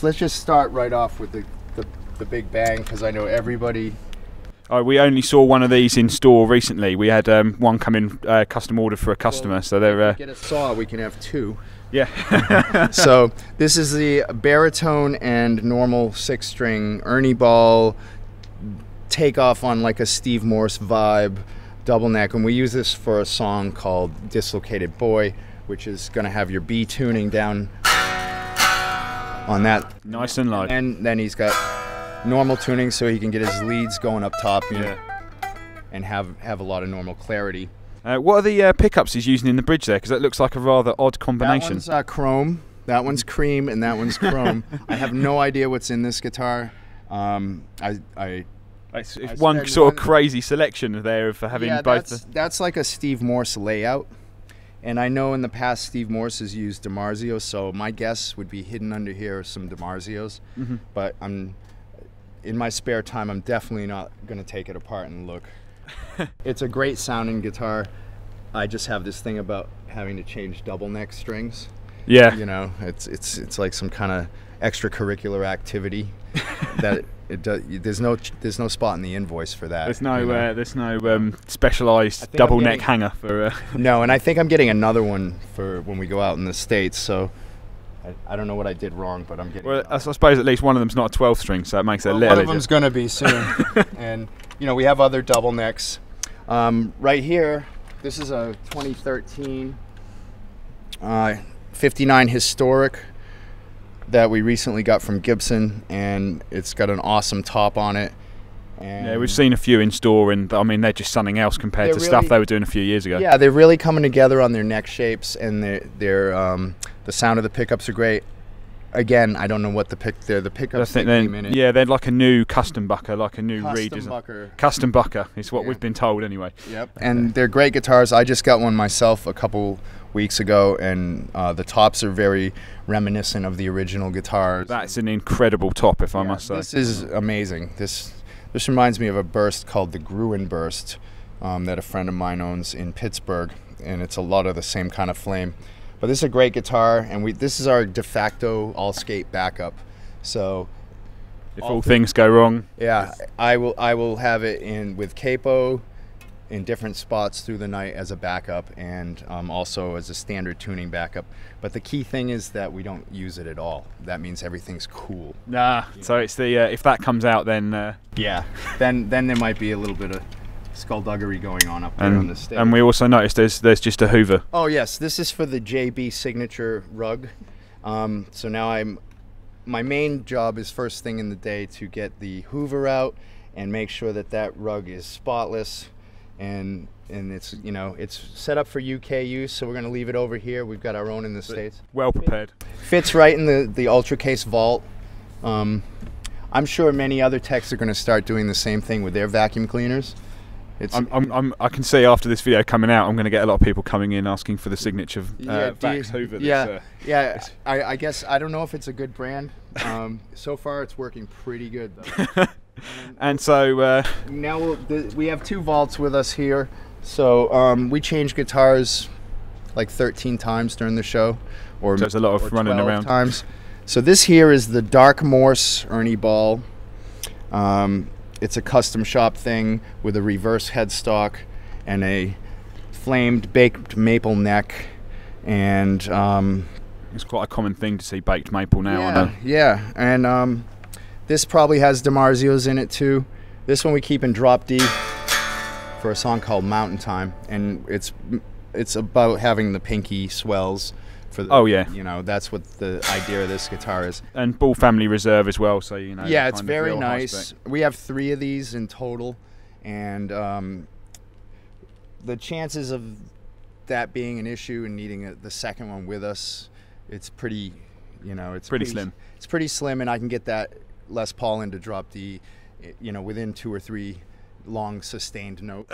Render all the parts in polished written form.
let's just start right off with the big bang, because I know everybody. Oh, we only saw one of these in store recently. We had one come in custom ordered for a customer, so they're. If we get a saw, we can have two. Yeah. So this is the baritone and normal 6-string Ernie Ball takeoff on like a Steve Morse vibe double neck, and we use this for a song called Dislocated Boy, which is going to have your B tuning down on that. Nice and low. And then he's got normal tuning so he can get his leads going up top and have a lot of normal clarity. What are the pickups he's using in the bridge there? Because that looks like a rather odd combination. That one's chrome, that one's cream, and that one's chrome. I have no idea what's in this guitar. It's one sort of crazy selection there of having both. That's like a Steve Morse layout. And I know in the past Steve Morse has used DiMarzio, so my guess would be hidden under here are some DiMarzios. But in my spare time, I'm definitely not going to take it apart and look. It's a great sounding guitar. I just have this thing about having to change double neck strings. Yeah. You know, it's like some kind of extracurricular activity that it does. There's no spot in the invoice for that. There's no specialized double neck hanger for. No, and I think I'm getting another one for when we go out in the States. So I don't know what I did wrong, but I'm getting. Well, I suppose at least one of them's not a 12 string, so it makes it a little. One of them's gonna be soon, and you know we have other double necks. Right here, this is a 2013 59 Historic that we recently got from Gibson, and it's got an awesome top on it. And yeah, we've seen a few in store, and I mean they're just something else compared to stuff they were doing a few years ago. Yeah, they're really coming together on their neck shapes, and the sound of the pickups are great. Again, I don't know what the pickups that came in it. Yeah, they're like a new custom bucker, like a new custom bucker is what we've been told anyway. Yep, and they're great guitars. I just got one myself a couple weeks ago, and the tops are very reminiscent of the original guitars. That's an incredible top, if I must say. This is amazing. This reminds me of a burst called the Gruen burst that a friend of mine owns in Pittsburgh, and it's a lot of the same kind of flame. But this is a great guitar, and this is our de facto all-skate backup. So if all things go wrong, yeah, I will have it in with capo in different spots through the night as a backup, and also as a standard tuning backup. But the key thing is that we don't use it at all. That means everything's cool. Nah. So it's the if that comes out, then yeah, then there might be a little bit of skullduggery going on up there on the stage. And we also noticed there's just a Hoover. Oh yes, this is for the JB signature rug. So now my main job is first thing in the day to get the Hoover out and make sure that rug is spotless, and it's it's set up for UK use, so we're going to leave it over here. We've got our own in the States. Well prepared. Fits right in the Ultra Case vault. I'm sure many other techs are going to start doing the same thing with their vacuum cleaners. I can see after this video coming out, I'm going to get a lot of people coming in asking for the signature Vax Hoover. I guess I don't know if it's a good brand. So far, it's working pretty good though. And so now we have two vaults with us here. So we change guitars like 13 times during the show, or there's a lot of running around times. So this here is the Dark Morse Ernie Ball. It's a custom shop thing with a reverse headstock and a flamed baked maple neck, and it's quite a common thing to see baked maple now. Yeah, I know. Yeah, and this probably has DiMarzios in it too. This one we keep in drop D for a song called Mountain Time, and it's about having the pinky swells. That's what the idea of this guitar is. And Ball Family Reserve as well, so yeah, it's very nice. We have 3 of these in total, and the chances of that being an issue and needing the second one with us, it's pretty slim. It's pretty slim, and I can get that Les Paul into drop D, within 2 or 3 long sustained notes.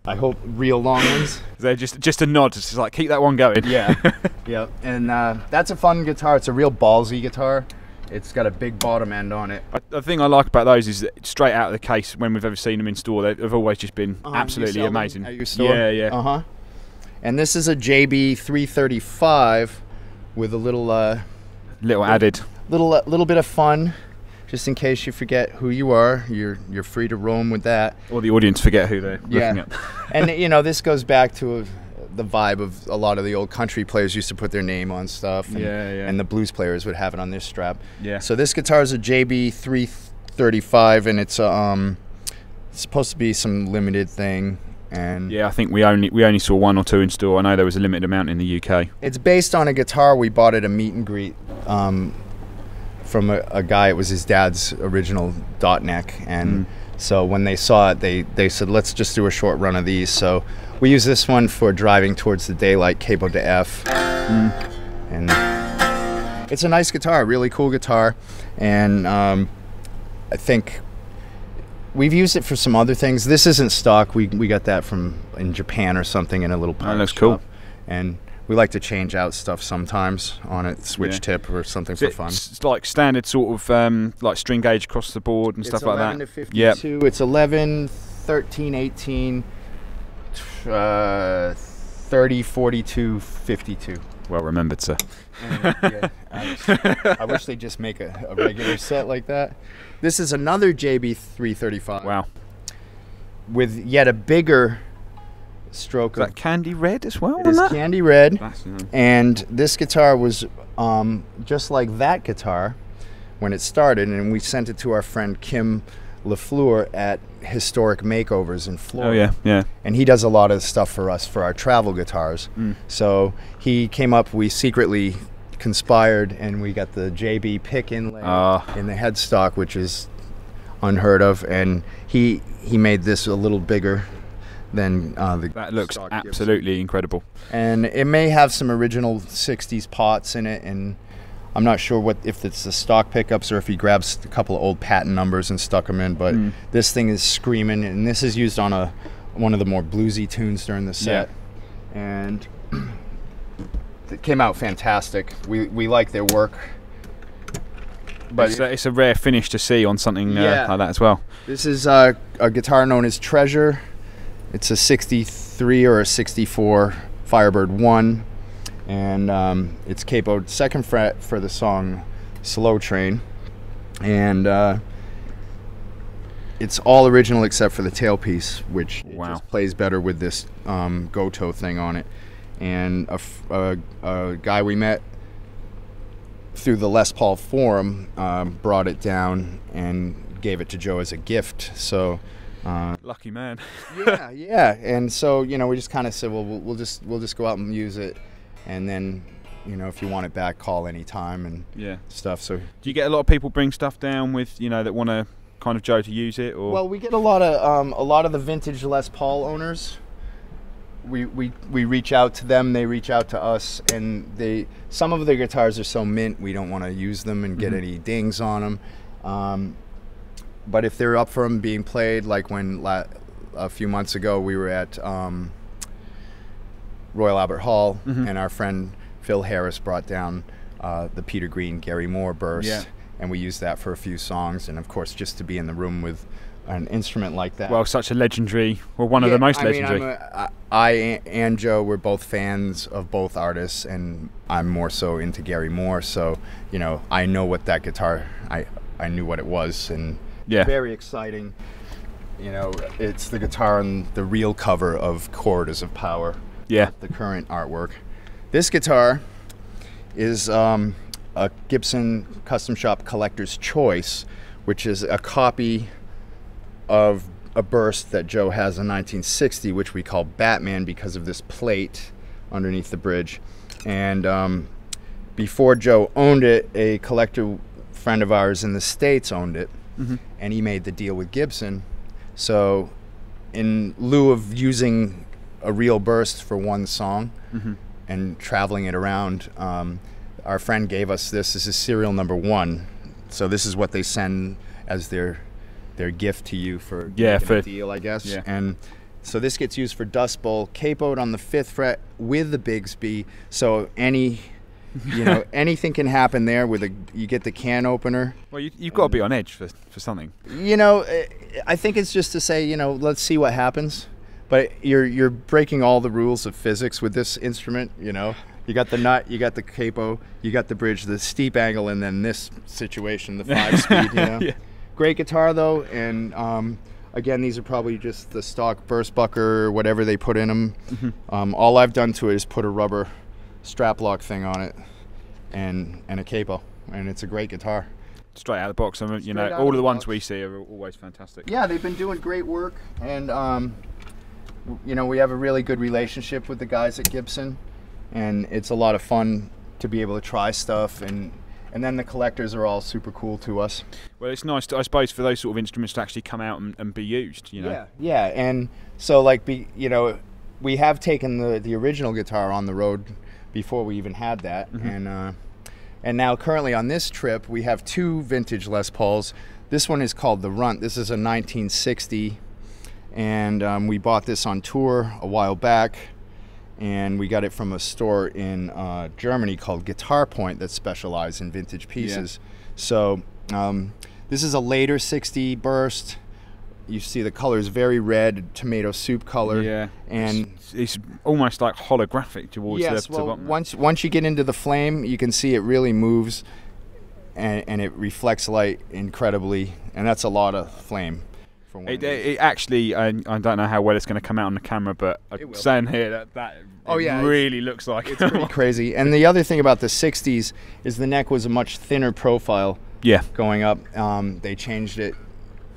I hope real long ones. They're just a nod. It's just like keep that one going. Yeah, yeah. And that's a fun guitar. It's a real ballsy guitar. It's got a big bottom end on it. The thing I like about those is that straight out of the case, when we've ever seen them in store, they've always just been absolutely amazing. At your store? Yeah. And this is a JB 335 with a little little bit of fun, just in case you forget who you are. You're free to roam with that. Or the audience forget who they're looking at. And this goes back to the vibe of a lot of the old country players used to put their name on stuff. And, and the blues players would have it on their strap. Yeah. So this guitar is a JB 335, and it's supposed to be some limited thing. And yeah, I think we only saw 1 or 2 in store. I know there was a limited amount in the UK. It's based on a guitar we bought at a meet and greet from a guy. It was his dad's original dot neck, and so when they saw it, they said, let's just do a short run of these. So we use this one for driving towards the daylight, capo to F, and it's a nice guitar, really cool guitar, and I think we've used it for some other things. This isn't stock. We got that from in Japan or something in a little pawn looks shop. cool. And we like to change out stuff sometimes on it, switch tip or something for fun. It's like standard sort of like string gauge across the board and stuff like that. It's 11 to 52. It's 11, 13, 18, 30, 42, 52. Well remembered, sir. And, I wish they'd just make a regular set like that. This is another JB 335. Wow. With yet a bigger stroke. Is that candy red as well? It is candy red. And this guitar was just like that guitar when it started, and we sent it to our friend Kim LaFleur at Historic Makeovers in Florida. Oh yeah. And he does a lot of stuff for us for our travel guitars. So he came up, we secretly conspired, and we got the JB pick inlay in the headstock, which is unheard of, and he made this a little bigger than that looks absolutely incredible. And it may have some original 60s pots in it, and I'm not sure if it's the stock pickups or if he grabs a couple of old patent numbers and stuck them in, but this thing is screaming, and this is used on one of the more bluesy tunes during the set. And it came out fantastic. We like their work. But it's a rare finish to see on something like that as well. This is a guitar known as Treasure. It's a 63 or a 64 Firebird 1, and it's capoed 2nd fret for the song Slow Train, and it's all original except for the tailpiece, which it just plays better with this Goto thing on it. And a guy we met through the Les Paul forum brought it down and gave it to Joe as a gift. So lucky man. yeah. And so we just kind of said, well, we'll just go out and use it, and then if you want it back, call anytime and stuff. So do you get a lot of people bring stuff down with that want to kind of Joe to use it? Or well, we get a lot of the vintage Les Paul owners. We reach out to them, they reach out to us, and some of the guitars are so mint we don't want to use them and get any dings on them. But if they're up for them being played, like when a few months ago we were at Royal Albert Hall, and our friend Phil Harris brought down the Peter Green Gary Moore burst, and we used that for a few songs, and of course just to be in the room with an instrument like that. Well, such a legendary, one of the most legendary. I and Joe were both fans of both artists, and I'm more so into Gary Moore, so I know what that guitar, I knew what it was, and very exciting. It's the guitar on the real cover of Corridors of Power, the current artwork. This guitar is a Gibson Custom Shop Collector's Choice, which is a copy of a burst that Joe has in 1960, which we call Batman because of this plate underneath the bridge. And before Joe owned it, a collector friend of ours in the States owned it, and he made the deal with Gibson. So in lieu of using a real burst for one song and traveling it around, our friend gave us this. This is serial number 1. So this is what they send as their gift to you for a deal, I guess. And so this gets used for Dust Bowl, capoed on the 5th fret with the Bigsby. So anything can happen there with you get the can opener. Well, you've got to be on edge for something. I think it's just to say, let's see what happens. But you're breaking all the rules of physics with this instrument. You got the nut, you got the capo, you got the bridge, the steep angle, and then this situation, the 5-speed. You know? Yeah. Great guitar though, and again, these are probably just the stock burst bucker or whatever they put in them. All I've done to it is put a rubber strap lock thing on it and a capo, and it's a great guitar. Straight out of the box. I mean, you know, all of the ones we see are always fantastic. Yeah, they've been doing great work, and you know, we have a really good relationship with the guys at Gibson, and it's a lot of fun to be able to try stuff, and then the collectors are all super cool to us. Well, it's nice, I suppose, for those sort of instruments to actually come out and be used, you know. Yeah, yeah, and so like, you know, we have taken the original guitar on the road before we even had that, and now currently on this trip we have 2 vintage Les Pauls. This one is called the Runt. This is a 1960, and we bought this on tour a while back, and we got it from a store in Germany called Guitar Point that specializes in vintage pieces. Yeah. So this is a later 60 burst. You see the color is very red, tomato soup color. Yeah, and it's almost like holographic towards the bottom. Once you get into the flame, you can see it really moves, and it reflects light incredibly, and that's a lot of flame. It actually, I don't know how well it's going to come out on the camera, but I'm saying here that really looks like it's pretty crazy. And the other thing about the 60s is the neck was a much thinner profile. Yeah, going up. They changed it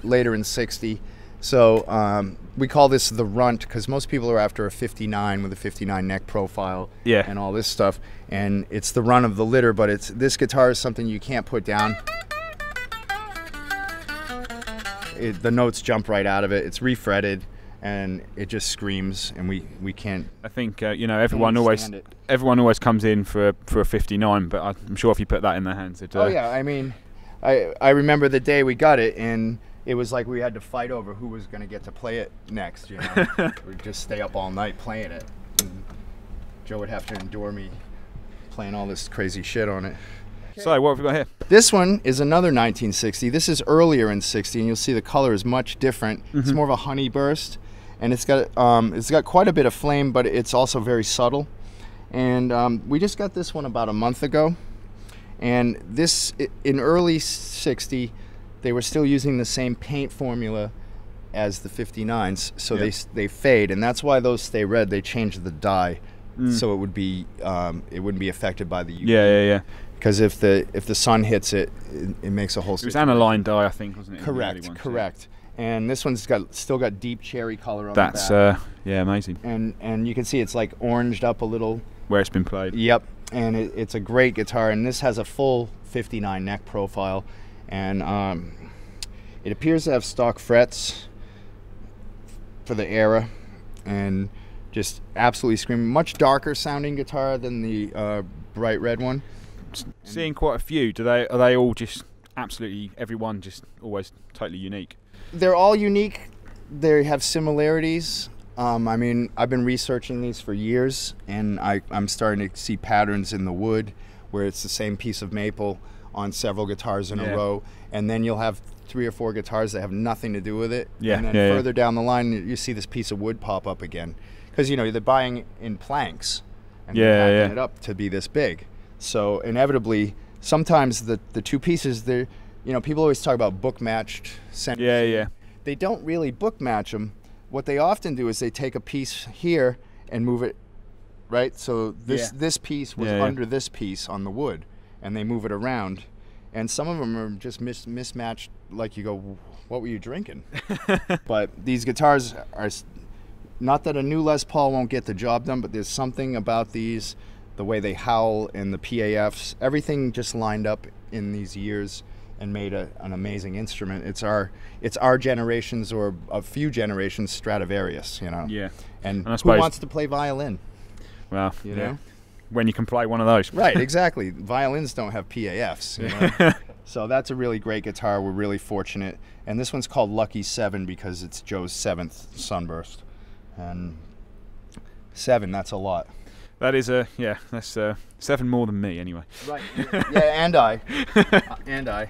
later in 60, so we call this the Runt because most people are after a 59 with a 59 neck profile. Yeah, and all this stuff, and it's the run of the litter. But this guitar is something you can't put down. The notes jump right out of it. It's refretted, and it just screams, and we can't. I think you know, everyone always comes in for a 59, but I'm sure if you put that in their hands, it. Oh yeah, I mean, I remember the day we got it, and it was like we had to fight over who was going to get to play it next. You know, we'd just stay up all night playing it. And Joe would have to endure me playing all this crazy shit on it. So what have we got here? This one is another 1960. This is earlier in 60, and you'll see the color is much different. It's more of a honey burst, and it's got quite a bit of flame, but it's also very subtle. And we just got this one about a month ago. And this, in early 60, they were still using the same paint formula as the 59s, so they fade, and that's why those stay red. They changed the dye, so it would be it wouldn't be affected by the UV. Yeah. Because if the sun hits it, it makes a whole. It was aniline dye, I think, wasn't it? Correct. And this one's still got deep cherry color on That's, the back. yeah, amazing. And you can see it's like oranged up a little. Where it's been played. Yep. And it's a great guitar, and this has a full 59 neck profile, and it appears to have stock frets for the era, and just absolutely screaming. Much darker sounding guitar than the bright red one. Seeing quite a few. Are they all just absolutely, everyone just always totally unique? They're all unique. They have similarities. I mean, I've been researching these for years, and I'm starting to see patterns in the wood where it's the same piece of maple on several guitars in a row, and then you'll have 3 or 4 guitars that have nothing to do with it, and then further down the line you see this piece of wood pop up again, because you know they're buying in planks and they're packing it up to be this big. So inevitably, sometimes the 2 pieces, they're, you know, people always talk about book matched centers. Yeah. They don't really book match them. What they often do is they take a piece here and move it, right? So this piece was under this piece on the wood, and they move it around. And some of them are just mismatched, like you go, what were you drinking? But these guitars are, not that a new Les Paul won't get the job done, but there's something about these, the way they howl and the PAFs, everything just lined up in these years and made an amazing instrument. It's our generation's, or a few generations, Stradivarius, you know. Yeah. And who wants to play violin? Well, you know, when you can play one of those. Right, exactly. Violins don't have PAFs, you know. So that's a really great guitar. We're really fortunate. And this one's called Lucky 7 because it's Joe's 7th sunburst. And 7, that's a lot. That is that's 7 more than me anyway. Right. Yeah, and I.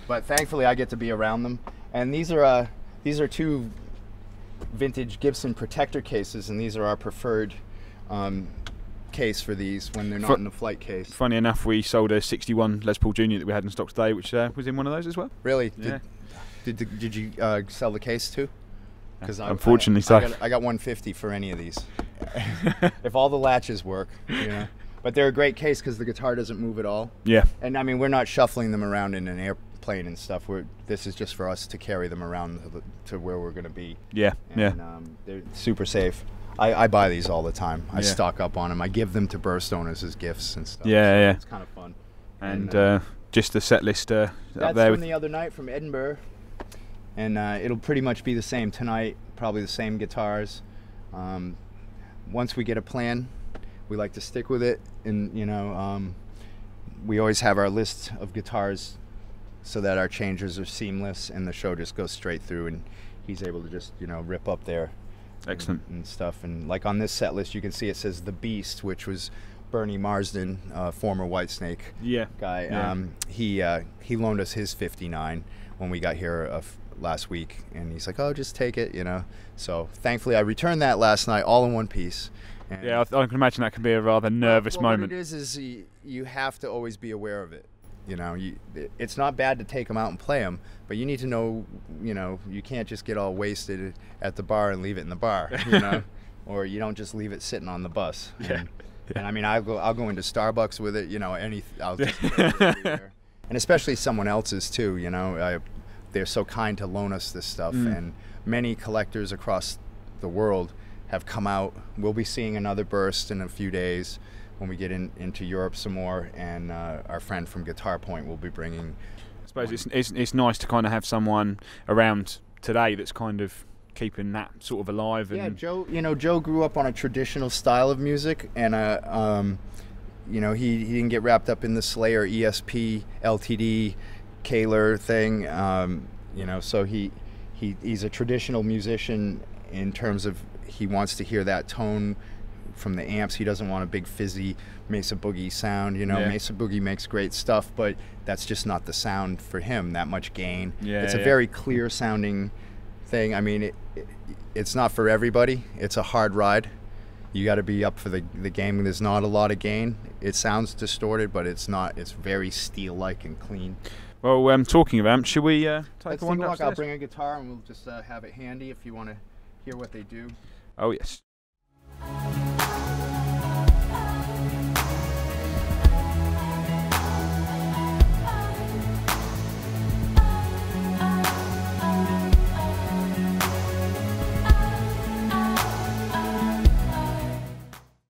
But thankfully I get to be around them. And these are 2 vintage Gibson protector cases, and these are our preferred case for these when they're not in the flight case. Funny enough, we sold a 61 Les Paul Junior that we had in stock today, which was in one of those as well. Really? Yeah. Did you sell the case too? Because unfortunately, I got 150 for any of these. If all the latches work, you know. But they're a great case because the guitar doesn't move at all. Yeah. And I mean, we're not shuffling them around in an airplane and stuff. This is just for us to carry them around to where we're going to be. Yeah. And, they're super safe. I buy these all the time. I stock up on them. I give them to burst owners as gifts and stuff. Yeah, so yeah. It's kind of fun. And just the set list up there. That's from the other night from Edinburgh. And it'll pretty much be the same tonight. Probably the same guitars. Once we get a plan, we like to stick with it. And, you know, we always have our list of guitars so that our changes are seamless and the show just goes straight through and he's able to just, you know, rip up there. Excellent. And stuff. And like on this set list, you can see it says The Beast, which was Bernie Marsden, former Whitesnake guy. Yeah. He loaned us his 59 when we got here last week, and he's like, "Oh, just take it," you know. So thankfully, I returned that last night, all in one piece. And yeah, I can imagine that can be a rather nervous moment. What it is you have to always be aware of it. You know, it's not bad to take them out and play them, but you need to know, you know, you can't just get all wasted at the bar and leave it in the bar, you know, or you don't just leave it sitting on the bus. Yeah. And I mean, I'll go into Starbucks with it, you know, I'll just put it everywhere. And especially someone else's too, you know. They're so kind to loan us this stuff, and many collectors across the world have come out. We'll be seeing another burst in a few days when we get into Europe some more, and our friend from Guitar Point will be bringing. I suppose it's nice to kind of have someone around today that's kind of keeping that sort of alive. And Yeah, Joe grew up on a traditional style of music, and you know, he didn't get wrapped up in the Slayer ESP LTD Kaler thing, you know, so he's a traditional musician in terms of he wants to hear that tone from the amps. He doesn't want a big fizzy Mesa Boogie sound, you know. Mesa Boogie makes great stuff, but that's just not the sound for him, that much gain. It's a very clear sounding thing. I mean, it's not for everybody. It's a hard ride. You got to be up for the game. There's not a lot of gain. It sounds distorted, but it's not. It's very steel-like and clean. Well, talking of amps, should we take one upstairs? I'll bring a guitar and we'll just have it handy if you want to hear what they do. Oh, yes.